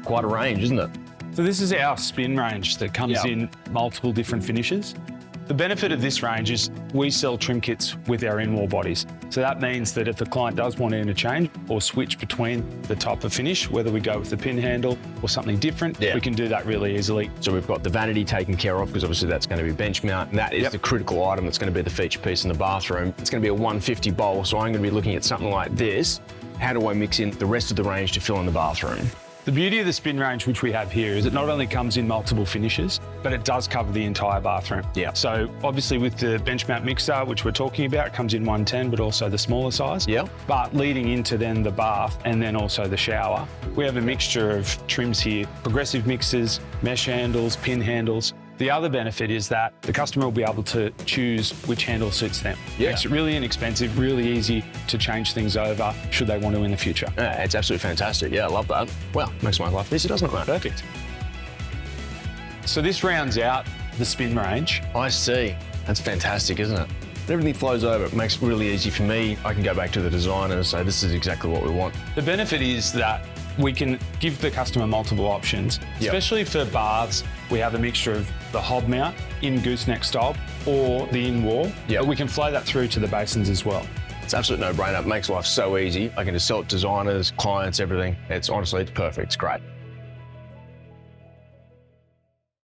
Quite a range, isn't it? So this is our spin range that comes in multiple different finishes. The benefit of this range is we sell trim kits with our in-wall bodies. So that means that if the client does want to interchange or switch between the type of finish, whether we go with the pin handle or something different, we can do that really easily. So we've got the vanity taken care of, because obviously that's going to be bench mount, and that is the critical item that's going to be the feature piece in the bathroom. It's going to be a 150 bowl, so I'm going to be looking at something like this. How do I mix in the rest of the range to fill in the bathroom? The beauty of the spin range which we have here is it not only comes in multiple finishes, but it does cover the entire bathroom. So obviously with the bench mount mixer, which we're talking about, it comes in 110, but also the smaller size. But leading into then the bath and then also the shower, we have a mixture of trims here, progressive mixers, mesh handles, pin handles. The other benefit is that the customer will be able to choose which handle suits them. Makes it really inexpensive, really easy to change things over should they want to in the future. Yeah, it's absolutely fantastic. Yeah, I love that. Well, makes my life easy, doesn't it, mate? Perfect. So this rounds out the spin range. I see. That's fantastic, isn't it? Everything flows over. It makes it really easy for me. I can go back to the designer and say, this is exactly what we want. The benefit is that we can give the customer multiple options, especially for baths. We have a mixture of the hob mount in gooseneck style or the in-wall, but we can flow that through to the basins as well. It's an absolute no-brainer. It makes life so easy. I can just sell it to designers, clients, everything. It's honestly, it's perfect. It's great.